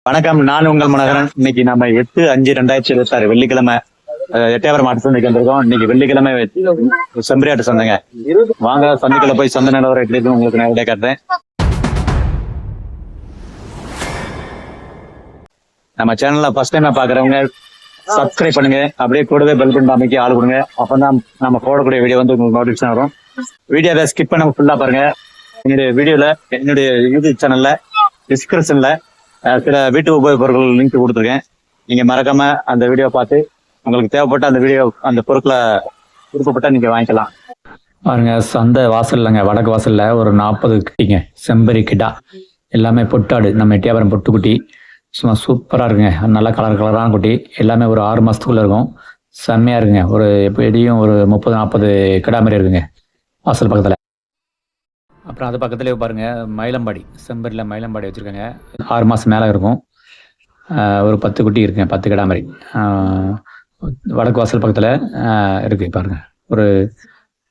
வணக்கம், நான் உங்கள் மனோகரன். இன்னைக்கு நம்ம 8/5/2026 வெள்ளிக்கிழமை எட்டயபுரம் மாட்டு சந்தைக்கு வந்திருக்கோம். இன்னைக்கு வெள்ளிக்கிழமை செம்பரியாட்டு சந்தைங்க. வாங்க சந்தைக்குள்ள போய் சந்தை நிலவரம் எப்படி இருக்குன்னு உங்களுக்கு நேரடியாக காட்டுறேன். நம்ம சேனல்ல ஃபர்ஸ்ட் டைம் பாக்குறவங்க சப்ஸ்கிரைப் பண்ணுங்க, அப்படியே கூடவே பெல் பட்டன் அமைக்க ஆள் கொடுங்க. அப்பதான் நம்ம போடக்கூடிய வீடியோ வந்து உங்களுக்கு நோட்டிபிகேஷன் வரும். வீடியோவை ஸ்கிப் பண்ண ஃபுல்லா பாருங்க. என்னுடைய வீடியோல என்னுடைய யூடியூப் சேனல்ல டிஸ்கிரிப்ஷன்ல சில வீட்டு உபயோக பொருட்கள் லிங்க் கொடுத்துருக்கேன். நீங்க மறக்காம அந்த வீடியோ பார்த்து உங்களுக்கு தேவைப்பட்ட அந்த பொருட்களை விருப்பப்பட்டா நீங்க வாங்கிக்கலாம். பாருங்க, சந்தை வாசல்லங்க, வடக்கு வாசல்ல ஒரு 40 கிட்டிங்க செம்பரி கிட்டா, எல்லாமே பொட்டாடு. நம்ம எட்டயபுரம் பொட்டுக்குட்டி சும்மா சூப்பராக இருக்குங்க. நல்லா கலரான குட்டி, எல்லாமே ஒரு 6 மாதத்துக்குள்ளே இருக்கும். செம்மையாக இருக்குங்க. ஒரு எப்படியும் ஒரு 30-40 கிடா மாதிரி இருக்குங்க வாசல் பக்கத்தில். அப்புறம் அது பக்கத்துலேயே பாருங்கள், மயிலம்பாடி, செம்பரியில் மயிலம்பாடி வச்சுருக்காங்க. 6 மாதம் மேலே இருக்கும். ஒரு 10 குட்டி இருக்குங்க, 10 கிடா மாதிரி. வடக்கு வாசல் பக்கத்தில் இருக்குது பாருங்கள். ஒரு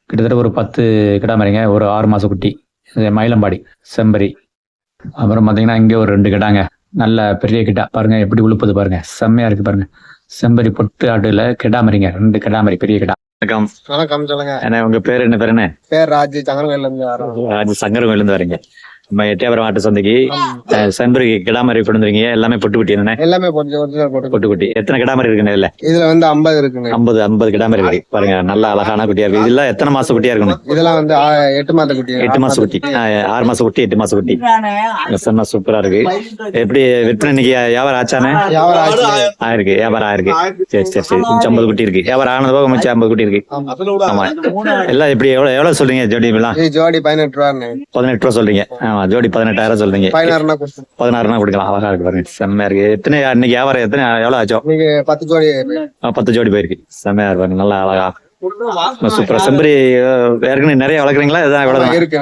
கிட்டத்தட்ட ஒரு 10 கிடா மாதிரிங்க, ஒரு 6 மாத குட்டி. மயிலம்பாடி செம்பரி. அப்புறம் பார்த்தீங்கன்னா இங்கே ஒரு 2 கிடாங்க, நல்ல பெரிய கிட்டா பாருங்க, எப்படி உழுப்புது பாருங்க, செம்மையா இருக்கு பாருங்க. செம்பரி பொட்டு ஆட்டுல கிடா மாதிரிங்க, 2 கிடா மாதிரி பெரிய கிடா. வணக்கம். வணக்கம், சொல்லுங்க. உங்க பேர் என்ன? பேர் என்ன? பேர் ராஜ், சங்கரங்கோயில இருந்து வரோம். ராஜ், சங்கரங்கோயில இருந்து வரீங்க. நம்ம எட்டயபுரம் ஆட்டு சந்தைக்கு செம்பரி கிடா மாதிரி கொண்டு வந்துருக்கீங்க. எல்லாமே பொட்டுக்குட்டி தானே? எல்லாமே பொட்டுக்குட்டி. எத்தனை கிடா மாதிரி இருக்குங்க? இதுல வந்து 50 இருக்குங்க. 50 கிடா மாதிரி இருக்கு பாருங்க. நல்ல அழகான குட்டியா இருக்கு. இதெல்லாம் எத்தனை மாச குட்டியா இருக்கணும்? இதெல்லாம் வந்து 8 மாத குட்டி. 8 மாச குட்டி, 6 மாச குட்டி, 8 மாச குட்டி. செம்ம சூப்பரா இருக்கு. எப்படி விற்பனை இன்னைக்கு வியாபாரம் ஆச்சானே? ஆயிருக்கு, வியாபாரம் ஆயிருக்கு. சரி சரி சரி. 50 குட்டி இருக்கு. வியாபாரம் ஆனது போக மிச்சம் 50 குட்டி இருக்கு. ஆமா. எல்லாம் எப்படி எவ்வளவு சொல்றீங்க ஜோடி? ஜோடி 18 ரூபா. 18 ரூபா சொல்றீங்க. ஜோடி 18,000 சொல்றீங்க. 16 கொடுக்கலாம். அழகா இருக்கு பாருங்க, செம்மையா இருக்கு. எத்தனை இன்னைக்கு வியாபாரம் எவ்வளவு ஆச்சோ? 10 ஜோடி. 10 ஜோடி போயிருக்கு. செம்மையா இருக்கு, நல்லா அழகா சூப்பரா. செம்பரி ஏற்கனவே நிறைய வளர்க்குறீங்களா? இதான் இருக்கு.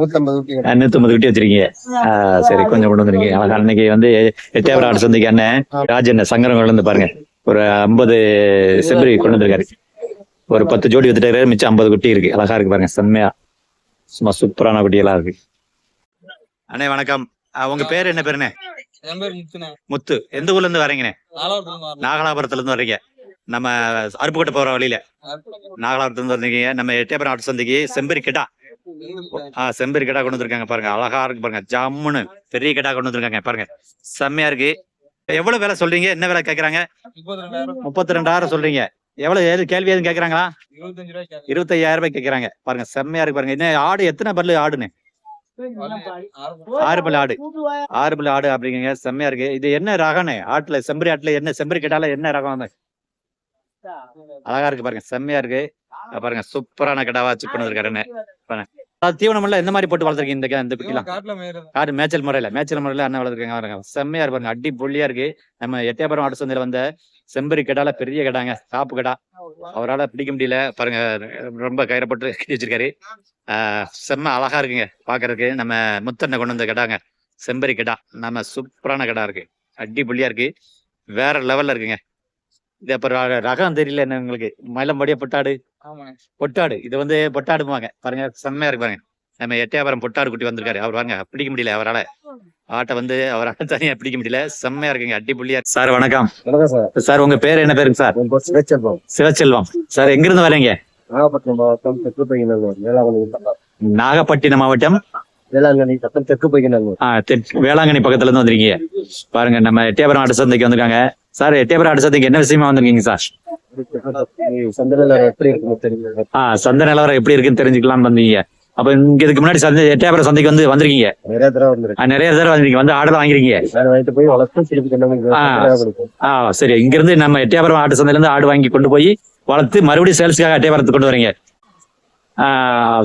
150 குட்டி வச்சிருக்கீங்க. சரி, கொஞ்சம் கொண்டு வந்துருக்கீங்க. அழகா. இன்னைக்கு வந்து எட்டயபுரம் ஆட்டு சந்தைக்கு அண்ணன் ராஜன் சங்கரங்கோயில இருந்து பாருங்க ஒரு 50 செம்பரி கொண்டு வந்திருக்காரு. ஒரு 10 ஜோடி வச்சுட்டாரு, மிச்சம் 50 குட்டி இருக்கு. அழகா இருக்கு பாருங்க, செம்மையா சும்மா சூப்பரான குட்டி எல்லாம் இருக்கு. அண்ணே வணக்கம். உங்க பேரு என்ன? பேருண்ணே? முத்து. எந்த ஊர்ல இருந்து வரீங்கண்ணே? நாகலாபுரத்துல இருந்து வர்றீங்க. நம்ம அருப்புக்கோட்டை போற வழியில நாகலாபுரத்துல இருந்து வந்தீங்க. நம்ம எட்டயபுரம் ஆட்டு சந்தைக்கு செம்பரி கிடா, செம்பரி கிடா கொண்டு வந்திருக்காங்க பாருங்க. அழகா இருக்கு பாருங்க, ஜம்முன்னு பெரிய கிடா கொண்டு வந்திருக்காங்க பாருங்க, செம்மையா இருக்கு. எவ்வளவு விலை சொல்றீங்க? என்ன விலை கேக்குறாங்க? 32,000 சொல்றீங்க. எவ்வளவு கேள்வி எதுவும் கேக்குறாங்களா? 25,000 ரூபாய் கேக்குறாங்க பாருங்க, செம்மையா இருக்கு பாருங்க. என்ன ஆடு? எத்தனை பல்லு ஆடுன்னு? 6 பல்லு ஆடு. 6 பல்லு ஆடு அப்படிங்க, செம்மையா இருக்கு. இது என்ன ரகம்னு? ஆட்டுல செம்பரி ஆட்டுல என்ன செம்பரி கிட்டால என்ன ரகம்? அழகா இருக்கு பாருங்க, செம்மையா இருக்கு பாருங்க. சூப்பரான கிடாவா வச்சு கொண்டு வந்திருக்காருன்னு. தீவனம் எல்லாம் எந்த மாதிரி போட்டு வளர்த்துருக்கீங்க? இந்த குட்டிலாம் காடு மேய்ச்சல் முறையில அண்ணன் வளர்த்துருக்காங்க. செம்மையா இருப்பாங்க, அடி பொள்ளியா இருக்கு. நம்ம எட்டயபுரம் ஆட்டு சந்தையில வந்த செம்பரி கிடால பெரிய கிடாங்க, காப்பு கிடா. அவரால் பிடிக்க முடியல பாருங்க, ரொம்ப கயிறை போட்டு கட்டி வச்சிருக்காரு. செம்ம அழகா இருக்குங்க பாக்குறதுக்கு. நம்ம முத்தண்ணை கொண்டு வந்த கிடாங்க, செம்பரி கிடா. நம்ம சூப்பரான கிடா இருக்கு, அடி புள்ளியா இருக்கு, வேற லெவல்ல இருக்குங்க. இது அப்புறம் ரகம் தெரியல என்ன உங்களுக்கு? மயிலம்பாடியா பொட்டாடு. இது வந்து பொட்டாடுவாங்க பாருங்க, செம்மையா இருக்கு பாருங்க. நம்ம எட்டயபுரம் பொட்டாடு குட்டி வந்திருக்காரு. அவர் வாங்க, பிடிக்க முடியல அவரால். ஆட்டை வந்து அவரால் தனியா பிடிக்க முடியல. செம்மையா இருக்குங்க, அடி புள்ளியா. சார் வணக்கம். சார் உங்க பேர் என்ன? பேருங்க சார்? சிவச்செல்வம். சார் எங்க இருந்து வரீங்க? நாகப்பட்டினம் மாவட்டம் வேளாங்கண்ணி பக்கத்துல இருந்து வந்திருக்கீங்க பாருங்க. நம்ம எட்டயபுரம் ஆட்டு சந்தைக்கு வந்திருக்காங்க. சார் எட்டயபுரம் ஆட்டு சந்தைக்கு என்ன விஷயமா வந்திருக்கீங்க சார்? சந்தை நிலவரம் எப்படி இருக்குன்னு தெரிஞ்சுக்கலாம்னு வந்தீங்க. அப்ப இங்க இதுக்கு முன்னாடி எட்டயபுரம் சந்தைக்கு வந்திருக்கீங்க? நிறைய தடவை வந்திருக்கீங்க. வந்து ஆடுதான் வாங்கிருக்கீங்க? சரி. இங்க இருந்து நம்ம எட்டயபுரம் ஆட்டு சந்தையில இருந்து ஆடு வாங்கி கொண்டு போய் வளர்த்து மறுபடியும் சேல்ஸுக்காக எட்டயபுரத்துக்கு கொண்டு வரீங்க.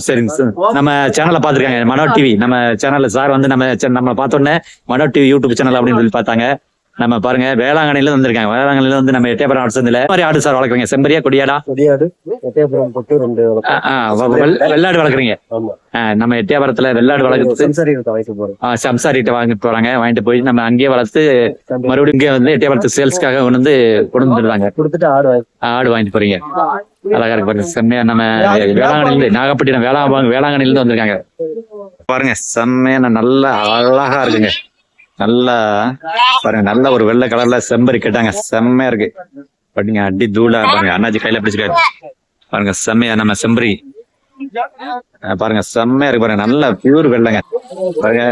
சரிங்க சார். நம்ம சேனலை பாத்துருக்காங்க, மனோ டிவி. நம்ம சேனல்ல சார் வந்து நம்ம பார்த்தோன்னே மனோ டிவி யூடியூப் சேனல் அப்படின்னு சொல்லி பார்த்தாங்க. நம்ம பாருங்க வேளாங்கண்ணில வந்திருக்காங்க. வேளாங்கண்ணில வந்து நம்ம எட்டயபுரம் ஆடு சந்தையில மாதிரி ஆடு சார் வளர்க்குறீங்க? செம்பரியா கொடியாடா? வெள்ளாடு வளர்க்குறீங்க. நம்ம எட்டயபுரத்துல வெள்ளாடு வளர்க்குறது சம்சாரிட்ட வாங்கிட்டு போறாங்க. வாங்கிட்டு போய் நம்ம அங்கேயே வளர்த்து மறுபடியும் இங்கே வந்து எட்டயபுரத்து சேல்ஸ்க்காக கொண்டு வந்துருந்தாங்க. ஆடு வாங்கிட்டு போறீங்க. அழகா இருக்கு பாருங்க, செம்மையா. நம்ம வேளாங்கண்ணில நாகப்பட்டினம் வேளாங்கண்ணில இருந்து வந்திருக்காங்க பாருங்க, செம்மையா நல்ல அழகா இருக்குங்க. நல்லா பாருங்க, நல்ல ஒரு வெள்ளை கலர்ல செம்பரி கேட்டாங்க, செம்மையா இருக்கு. பாத்தீங்க அடி தூளா பாருங்க, அண்ணாச்சி கையில பிடிச்சிருக்காரு பாருங்க, செம்மையா நம்ம செம்பரி பாருங்க, செம்மையா இருக்கு பாருங்க, நல்ல பியூர் வெள்ளைங்க பாருங்க.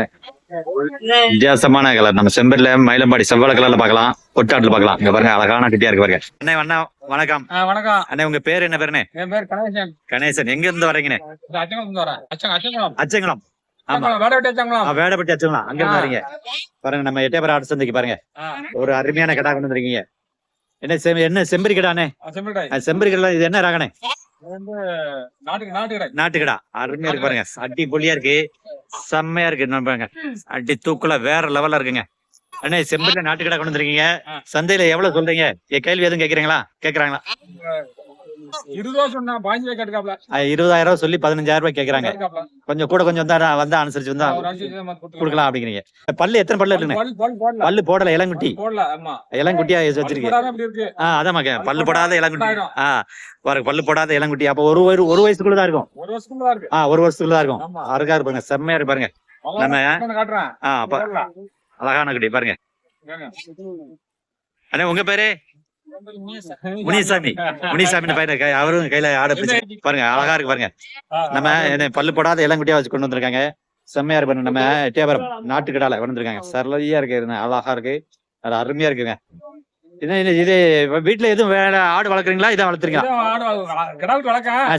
வித்தியாசமான கலர். நம்ம செம்பரில மயிலம்பாடி செவ்வாழை கலர்ல பாக்கலாம், பொட்டாட்டுல பாக்கலாம். இங்க பாருங்க அழகான கிட்டியா இருக்கு பாருங்க. அண்ணே அண்ணா வணக்கம். வணக்கம். அண்ணே உங்க பேர் என்ன பேருண்ணே? என் பேர் கணேசன். கணேசன். எங்க இருந்து வரீங்கண்ணே? அச்சங்குளம் வரேன். அச்சங்குளம். அச்சங்குளம். ஆமா, வேடவெட்டி அச்சங்குளம். வேடப்பட்டி அச்சங்குளம். அங்க இருந்து வரீங்க பாருங்க. நம்ம எட்டயபுரம் ஆடு சந்தைக்கு பாருங்க ஒரு அருமையான கடா கொண்டு வந்திருக்கீங்க. என்ன செம்பரி கடானே? செம்பரி கடா. இது என்ன ரகனே? நாட்டு கடா. அருமையா இருக்கு பாருங்க, அடி பொலியா இருக்கு, செம்மையா இருக்கு பாருங்க, அடி தூக்குல வேற லெவல்ல இருக்குங்க. அண்ணே செம்பரில நாட்டு கடா கொண்டு வந்திருக்கீங்க. சந்தையில எவ்வளவு சொல்றீங்க? கேள்வி எதுவும் கேக்குறாங்களா? 20,000 சொல்லி 15,000 கேக்குறாங்க. கொஞ்சம் கூட கொஞ்சம் வந்தா அனுசரிச்சு வந்தா கொடுக்கலாம் அப்படிங்கிறீங்க. பல்லு எத்தனை பல்லு இருக்குங்க? பல்லு போடல, இளங்குட்டி. இளங்குட்டியா வச்சிருக்கீங்க. அதான் பல்லு போடாத இளங்குட்டி. பாருங்க, பல்லு போடாத இளங்குட்டி. அப்ப ஒரு வயசுக்குள்ளதான் இருக்கும். 1 வருஷத்துக்குள்ளதான் இருக்கும். அருகா இருப்பாங்க, செம்மையா இருப்பாருங்க. நம்ம அழகான குட்டி பாருங்க. அண்ணே உங்க பேரு? முனிசாமி. முனிசாமி பையன், அவரும் கையில ஆட பாருங்க, அழகா இருக்கு பாருங்க. நம்ம பல்லு போடாத இளங்குட்டியா வச்சு கொண்டு வந்திருக்காங்க, செம்மையா இருக்கு. நம்ம எட்டயபுரம் நாட்டு கடால வந்திருக்காங்க, சரளையா இருக்கு, அழகா இருக்கு, அது அருமையா இருக்குங்க. இது வீட்டுல எதுவும் வேற ஆடு வளர்க்குறீங்களா? இதான் வளர்த்துறீங்களா?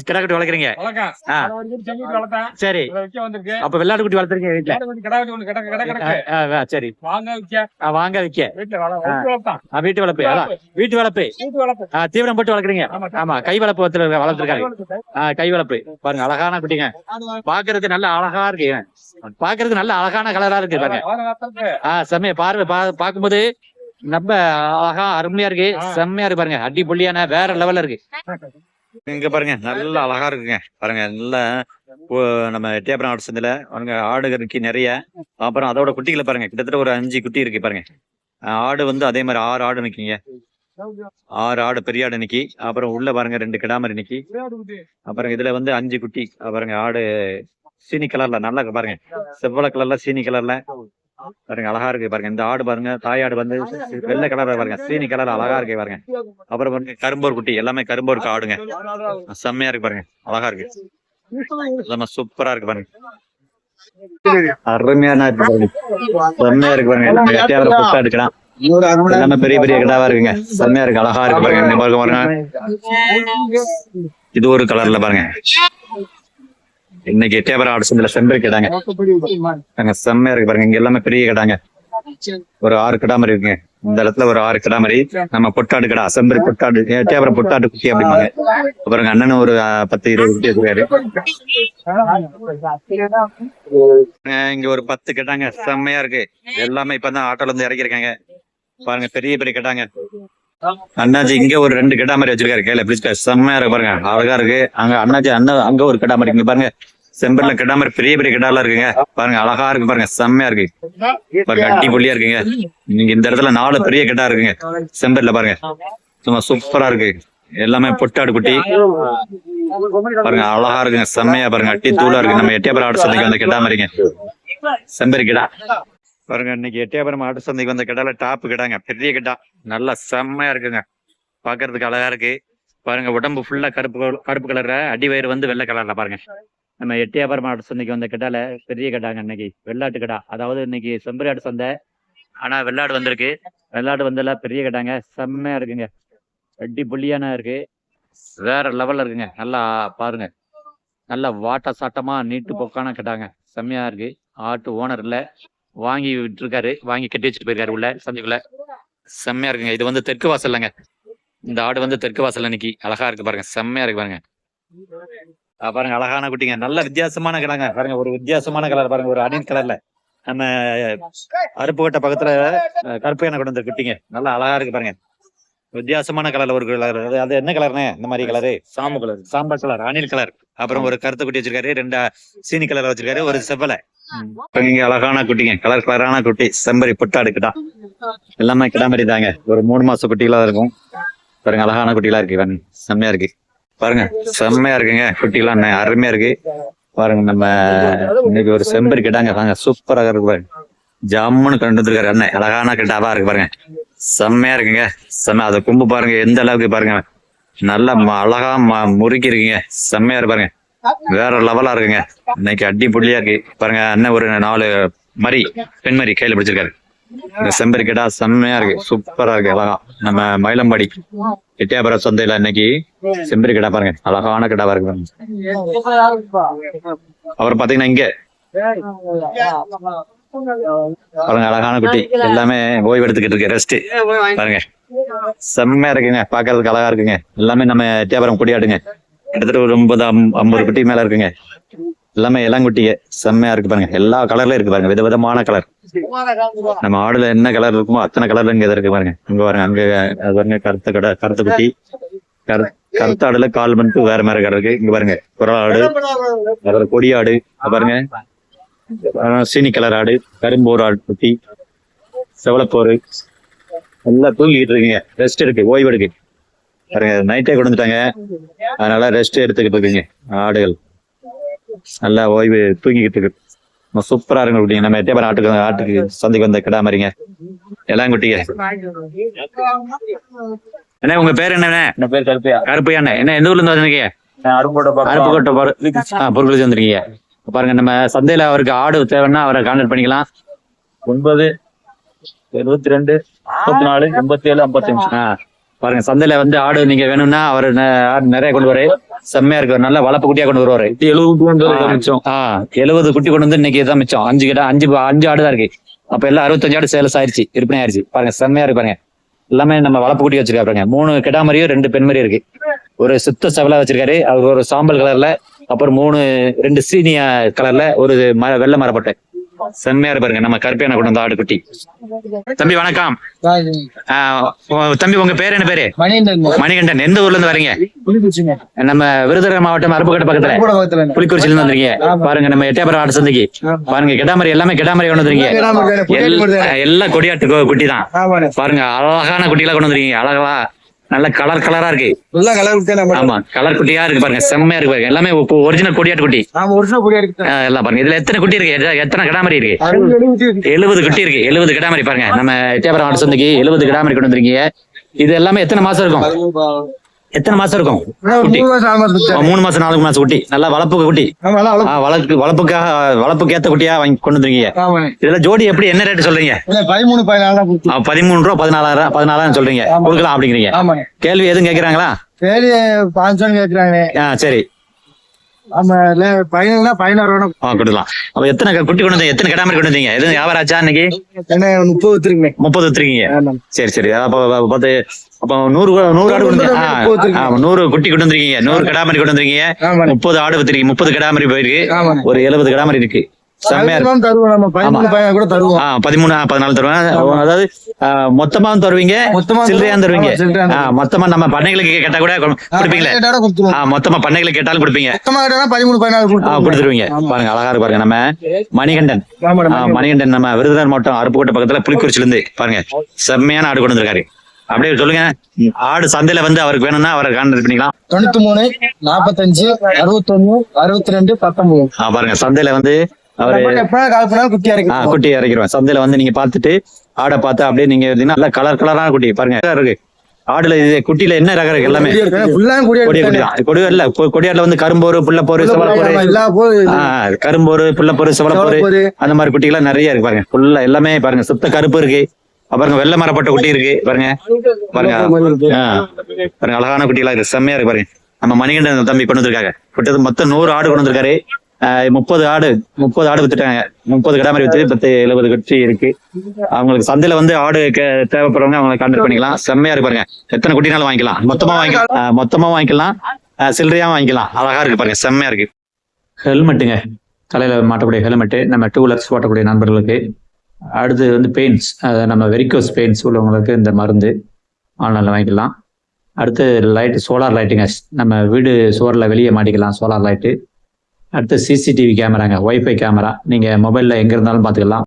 கிடாக்குட்டி வளர்க்குறீங்க. சரி, அப்ப வெள்ளாடு குட்டி வளர்த்துறீங்க வீட்டுல? சரி, வாங்க விக்க. வீட்டு வளர்ப்பு. வீட்டு வளர்ப்பு தீவிரம் போட்டு வளர்க்குறீங்க. ஆமா, கை வளர்ப்பு வளர்த்துருக்காங்க. கை வளர்ப்பு பாருங்க, அழகான குட்டிங்க. பாக்குறதுக்கு நல்ல அழகா இருக்கு, பாக்குறதுக்கு நல்ல அழகான கலரா இருக்கு பாருங்க. செம்மையா பார்வை பார்க்கும்போது நம்ம அழகா அருமையா இருக்கு, செம்மையா இருக்கு பாருங்க, அடி பொலியான வேற லெவல்ல இருக்கு. இங்க பாருங்க, நல்ல அழகா இருக்குங்க பாருங்க. நல்ல நம்ம எட்டயபுரம் ஆடு சந்தையில பாருங்க ஆடு இருக்கு நிறைய. அப்புறம் அதோட குட்டிகளை பாருங்க, கிட்டத்தட்ட ஒரு 5 குட்டி இருக்கு பாருங்க. ஆடு அதே மாதிரி 6 ஆடு நிக்கீங்க, 6 ஆடு பெரிய ஆடு நிக்கி. அப்புறம் உள்ள பாருங்க 2 கிடாமரி நிக்கி. அப்புறம் இதுல 5 குட்டி பாருங்க. ஆடு சீனி கலர்ல நல்லா இருக்கு பாருங்க, செவ்வள கலர்ல சீனி கலர்ல பாருங்க, அழகா இருக்கு பாருங்க. இந்த ஆடு பாருங்க, தாயாடு வெள்ளை கலர்ல பாருங்க, சீனி கலர் அழகா இருக்கு பாருங்க. அப்புறம் பாருங்க கரும்போர் குட்டி, எல்லாமே கரும்போர் ஆடுங்க, செம்மையா இருக்கு பாருங்க, அழகா இருக்கு, எல்லாமே சூப்பரா இருக்கு பாருங்க, அருமையான இருக்கு பாருங்க, செம்மையா இருக்கு பாருங்க. எட்டயபுரம் புட்டா எடுக்கலாம், எல்லாமே பெரிய பெரிய கிடாவா இருக்குங்க, செம்மையா இருக்கு, அழகா இருக்கு பாருங்க. பாருங்க, இது ஒரு கலர்ல பாருங்க. இன்னைக்கு எட்டயபுரம் ஆடு சந்தையில செம்பரி கிடாங்க, செம்மையா இருக்கு பாருங்க. இங்க எல்லாமே பெரிய கிடாங்க, ஒரு 6 கிடாமரி இருக்குங்க. இந்த இடத்துல ஒரு 6 கிடாமரி. நம்ம பொட்டாடு கடா, செம்பரி பொட்டாடு, எட்டயபுரம் பொட்டாடு குட்டி அப்படிம்பாங்க. பாருங்க, அண்ணனும் ஒரு 10-20 குட்டி இருக்காரு. இங்க ஒரு 10 கிடாங்க, செம்மையா இருக்கு. எல்லாமே இப்பதான் ஆட்டோல இருந்து இறக்கிருக்காங்க பாருங்க, பெரிய பெரிய கிடாங்க. அண்ணாச்சி இங்க ஒரு 2 கிடாமரி வச்சிருக்காரு கையில பிடிச்சிருக்காரு, செம்மையா இருக்கு பாருங்க, அழகா இருக்கு. அங்க அண்ணாச்சி அங்க ஒரு கிடாமரி இங்க பாருங்க, செம்பர்ல கிடாமரி பெரிய பெரிய கிடாலாம் இருக்குங்க பாருங்க, அழகா இருக்கு பாருங்க, செம்மையா இருக்கு பாருங்க, அட்டி பொலியா இருக்குங்க. நீங்க இந்த இடத்துல 4 பெரிய கிடா இருக்குங்க செம்பர்ல பாருங்க, சும்மா சூப்பரா இருக்கு. எல்லாமே பொட்டாடு குட்டி பாருங்க, அழகா இருக்குங்க, செம்மையா பாருங்க, அட்டி தூளா இருக்கு. நம்ம எட்டயபுரம் ஆடு சந்தைக்கு வந்த கிடாமரிங்க, செம்பரி கிடா பாருங்க. இன்னைக்கு எட்டயபுரம் ஆடு சந்தைக்கு வந்த கிடால டாப் கிடாங்க, பெரிய கிடா, நல்லா செம்மையா இருக்குங்க, பாக்குறதுக்கு அழகா இருக்கு பாருங்க. உடம்பு ஃபுல்லா கருப்பு கலர்ல, அடி வயிறு வெள்ளை கலர்ல பாருங்க. நம்ம எட்டயபுரம் ஆடு சந்தைக்கு வந்த கிடால பெரிய கிடாங்க, இன்னைக்கு வெள்ளாட்டு கிடா. அதாவது இன்னைக்கு செம்பரி ஆடு சந்தை, ஆனா வெள்ளாடு வந்திருக்கு. வெள்ளாடு வந்தல பெரிய கிடாங்க, செம்மையா இருக்குங்க, அடி புள்ளியான இருக்கு, வேற லெவல்ல இருக்குங்க. நல்லா பாருங்க, நல்லா வாட்ட சாட்டமா நீட்டு போக்கான கிடாங்க, செம்மையா இருக்கு. ஆட்டு ஓனர் இல்ல, வாங்கி விட்டுருக்காரு, வாங்கி கட்டி வச்சுட்டு போயிருக்காரு உள்ள சந்தைக்குள்ள, செம்மையா இருக்குங்க. இது தெற்கு வாசல்லங்க, இந்த ஆடு தெற்கு வாசல்ல நிக்கி, அழகா இருக்கு பாருங்க, செம்மையா இருக்கு பாருங்க. பாருங்க, அழகான குட்டிங்க, நல்ல வித்தியாசமான கிடாங்க பாருங்க, ஒரு வித்தியாசமான கலர் பாருங்க, ஒரு அணின் கலர்ல. நம்ம அருப்புக்கோட்டை பக்கத்துல கருப்பு எண்ணெய் கொண்டு வந்த குட்டிங்க, நல்லா அழகா இருக்கு பாருங்க, வித்தியாசமான கலர்ல ஒரு கலர். அது என்ன கலர்னே? இந்த மாதிரி கலரு சாம்பல் கலர், சாம்பல் கலர், அணில் கலர். அப்புறம் ஒரு கருத்து குட்டி வச்சிருக்காரு, 2 சீனி கலர் வச்சிருக்காரு, ஒரு செவ்வலை. இங்க அழகான குட்டிங்க, கலர் கலரான குட்டி, செம்பரி பொட்டாடு கிடா, எல்லாமே கிடாமரி தாங்க. ஒரு 3 மாச குட்டிகளா இருக்கும் பாருங்க, அழகான குட்டிகளா இருக்கு, செம்மையா இருக்கு பாருங்க, செம்மையா இருக்குங்க குட்டிலாம், அருமையா இருக்கு பாருங்க. நம்ம இன்னைக்கு ஒரு செம்பரி கிடாங்க, சூப்பராக இருக்கு பாருங்க, ஜம்முன்னு கொண்டு வந்துருக்காரு அண்ணன். அழகான கிட்டாவா இருக்கு பாருங்க, செம்மையா இருக்குங்க. செம்ம அதை கொம்பு பாருங்க எந்த அளவுக்கு பாருங்க, நல்லா அழகா முறுக்கி இருக்குங்க. செம்மையா இருக்கு பாருங்க, வேற லெவலா இருக்குங்க. இன்னைக்கு அடி புள்ளியா இருக்கு பாருங்க. அண்ணன் ஒரு 4 மரி பெண் மரி கையில பிடிச்சிருக்காரு. இந்த செம்பரி கிடா செம்மையா இருக்கு, சூப்பரா இருக்கு, அழகா. நம்ம மயிலம்பாடி எட்டியாபுரம் சந்தையில இன்னைக்கு செம்பரி கிடா பாருங்க, அழகான கிடாவா இருக்கு பாருங்க. அப்புறம் பாத்தீங்கன்னா இங்க பாருங்க அழகான குட்டி, எல்லாமே ஓய்வு எடுத்துக்கிட்டு இருக்கு, ரெஸ்ட் பாருங்க. செம்மையா இருக்குங்க, பாக்குறதுக்கு அழகா இருக்குங்க. எல்லாமே நம்ம எட்டியாபுரம் குடியாடுங்க. கிட்டத்தட்ட ஒரு 50 குட்டி மேல இருக்குங்க. எல்லாமே இளங்குட்டிய செம்மையா இருக்கு பாருங்க. எல்லா கலர்லயும் இருக்கு பாருங்க, விதவிதமான கலர். நம்ம ஆடுல என்ன கலர் இருக்குமோ அத்தனை கலர்ல இங்க இருக்கு பாருங்க. இங்க பாருங்க, அங்க அது பாருங்க கருத்த குட்டி, கருத்த ஆடுல கால் மட்டும் வேற மாதிரி கலர் இருக்கு. இங்க பாருங்க குரல் ஆடு, அப்புறம் கொடி ஆடு பாருங்க, சீனி கலர் ஆடு, கரும்போர் ஆடு குட்டி, செவலப்போரு எல்லாம் தூங்கிட்டு இருக்குங்க. ரெஸ்ட் இருக்கு, ஓய்வு எடுக்கு பாருங்க. நைட்டே கொண்டு வந்துட்டாங்க, அதனால ரெஸ்ட் எடுத்துக்கிட்டு இருக்குங்க. ஆடுகள் நல்லா ஓய்வு தூங்கிக்கிட்டு இருக்கு. சூப்பரா இருக்கு குட்டிங்க. நம்ம எட்டியாபுரம் ஆட்டுக்கு சந்தைக்கு வந்த கிடா மாதிரிங்க, எல்லாம் குட்டிங்க. என்ன உங்க பேர் என்ன? கருப்பையா அண்ணன். என்ன எந்த ஊர்ல இருந்து வந்திருக்கீங்க? அருப்புக்கோட்டை பொருட்கள் வந்திருக்கீங்க. பாருங்க நம்ம சந்தையில அவருக்கு ஆடு தேவைன்னா அவரை கான்டாக்ட் பண்ணிக்கலாம். 972 34 87 55. பாருங்க சந்தையில வந்து ஆடு நீங்க வேணும்னா அவர் நிறைய கொண்டு வர செம்மையா இருக்கு. நல்ல வளர்ப்பு குட்டியா கொண்டு வருவாரு. 70 குட்டி கொண்டு வந்து இன்னைக்கு தான் மிச்சம். 5 கிட்ட 5 ஆடு தான் இருக்கு. அப்ப எல்லாம் 65 ஆடு சேல்ஸ் ஆயிருச்சு, விற்பனை ஆயிருச்சு. பாருங்க செம்மையா இருக்கு பாருங்க. எல்லாமே நம்ம வளர்ப்பு குட்டி வச்சிருக்காரு. 3 கிடாமரியும் 2 பெண்மரியும் இருக்கு. ஒரு சுத்த செவலா வச்சிருக்காரு அவர், ஒரு சாம்பல் கலர்ல, அப்புறம் 2 சீனியா கலர்ல, ஒரு வெள்ளை மரப்பட்டை. செம்மையா இருப்பாருங்க நம்ம கருப்பையான கொண்டு வந்த ஆடு குட்டி. தம்பி வணக்கம். தம்பி உங்க பேர் என்ன பேரு? மணிகண்டன். எந்த ஊர்ல இருந்து வரீங்க? நம்ம விருதுநகர் மாவட்டம் அருப்புக்கோட்டை பக்கத்துல புலிக்குறிச்சியில இருந்து வந்திருக்கீங்க. பாருங்க நம்ம எட்டியாபுரம் ஆடு சந்தைக்கு பாருங்க கிடாமரி, எல்லாமே கிடாமரி கொண்டு வந்துருக்கீங்க. எல்லாம் கொடியாட்டு குட்டி தான் பாருங்க. அழகான குட்டிகளா கொண்டு வந்துருக்கீங்க. அழகா நல்ல கலரா இருக்கு. ஆமா கலர் குட்டியா இருக்கு பாருங்க, செம்மையா இருக்கு பாருங்க. எல்லாமே ஒரிஜினல் கொடியாட்டு குட்டி எல்லாம் பாருங்க. இதுல எத்தனை குட்டி இருக்கு? எத்தனை கிடாமரி இருக்கு? 70 குட்டி இருக்கு. 70 கிடாமரி பாருங்க. நம்ம எட்டியாபுரம் ஆடு சந்தைக்கு 70 கிடாமரி கொண்டு வந்திருக்கீங்க. இது எல்லாமே எத்தனை மாசம் இருக்கும்? எத்தனை மாசம் இருக்கும்? 3 மாசம் 4 மாசம் குட்டி. நல்லா வளர்ப்பு குட்டி, வளர்ப்புக்கு ஏத்த குட்டியா வாங்கி கொண்டு வந்துருக்கீங்க. இதுல ஜோடி எப்படி என்ன ரேட் சொல்றீங்க? 13 ரூபா 14,000 சொல்றீங்க. கொடுக்கலாம் அப்படிங்கிறீங்க. கேள்வி எதுவும் கேக்குறாங்களா? சரி கொடுக்கலாம். அப்ப எத்தனை குட்டி கொண்டு வந்து, எத்தனை கிடாமரி கொண்டு வந்தீங்க? எதுவும் வியாபாரம் ஆச்சா இன்னைக்கு? 30 வித்துருக்கீங்க. சரி அப்ப 100 ஆடு கொண்டு 100 குட்டி கொண்டு வந்திருக்கீங்க, 100 கிடாமரி கொண்டு வந்திருக்கீங்க, 30 ஆடு வித்துருக்கீங்க, 30 கிடாமரி போயிருக்கு, ஒரு 70 கிடாமரி இருக்கு. 13 14 தருவேன். அதாவது மொத்தமா தருவீங்க, சில்லறையா தருவீங்க? மொத்தமா நம்ம பண்ணைகளுக்கு கேட்டா கூட கொடுப்பீங்களே? மொத்தமா பண்ணைகளுக்கு கேட்டாலும் கொடுப்பீங்க, 13 கொடுத்துருவீங்க. பாருங்க அழகா இருக்கு பாருங்க. நம்ம மணிகண்டன் நம்ம விருதுநகர் மாவட்டம் அருப்புக்கோட்டை பக்கத்துல புலிக்குறிச்சில இருந்து பாருங்க செம்மையான ஆடு கொண்டு வந்திருக்காரு. அப்படியே சொல்லுங்க. ஆடு சந்தையில வந்து அவருக்கு வேணும்னா அவரை கான்டாக்ட் பண்ணிக்கலாம். 93 45 61 62 19. பாருங்க சந்தையில வந்து குட்டி இறக்கிடுவேன். சந்தையில வந்து நீங்க பாத்துட்டு ஆடை பார்த்து அப்படியே நீங்க நல்லா கலரான குட்டி பாருங்க இருக்கு. ஆடுல இது குட்டியில என்ன ரகம் இருக்கு? எல்லாமே கொடியாடுல வந்து கரும்போரு, புள்ளப்போரு, செவலப்போரு, கரும்போரு, புள்ளப்போரு, செவலப்போரு அந்த மாதிரி குட்டிகள் நிறைய இருக்கு பாருங்க. ஃபுல்லா எல்லாமே பாருங்க சுத்த கருப்பு இருக்கு. பாருங்க வெள்ளை மரப்பட்ட குட்டி இருக்கு பாருங்க. பாருங்க அழகான குட்டிகளா இருக்கு, செம்மையா இருக்கு பாருங்க. நம்ம மணிகண்டன் தம்பி கொண்டு வந்திருக்காங்க. கிட்டத்தட்ட மொத்தம் 100 ஆடு கொண்டு வந்திருக்காரு. 30 ஆடு வித்துட்டாங்க. 30 கிடாமரி வித்து 70 குட்டி இருக்கு. அவங்களுக்கு சந்தையில வந்து ஆடு தேவைப்படுறவங்க அவங்களை கான்டாக்ட் பண்ணிக்கலாம். செம்மையா இருக்கு பாருங்க. எத்தனை குட்டினாலும் வாங்கிக்கலாம், மொத்தமா வாங்கிக்கலாம், சில்லறையாவும் வாங்கிக்கலாம். அழகா இருக்கு பாருங்க, செம்மையா இருக்கு. ஹெல்மெட்டுங்க, தலையில மாட்டக்கூடிய ஹெல்மெட்டு நம்ம 2 வீலர்ஸ் ஓட்டக்கூடிய நண்பர்களுக்கு. அடுத்து வந்து பெயின்ஸ், நம்ம வெரிகோஸ் பெயின்ஸ் உள்ளவங்களுக்கு இந்த மருந்து ஆன்லைனில் வாங்கிக்கலாம். அடுத்து லைட்டு, சோலார் லைட்டுங்க, நம்ம வீடு சுவரில் வெளியே மாட்டிக்கலாம் சோலார் லைட்டு. அடுத்து சிசிடிவி கேமராங்க, ஒய்ஃபை கேமரா, நீங்கள் மொபைலில் எங்கே இருந்தாலும் பார்த்துக்கலாம்.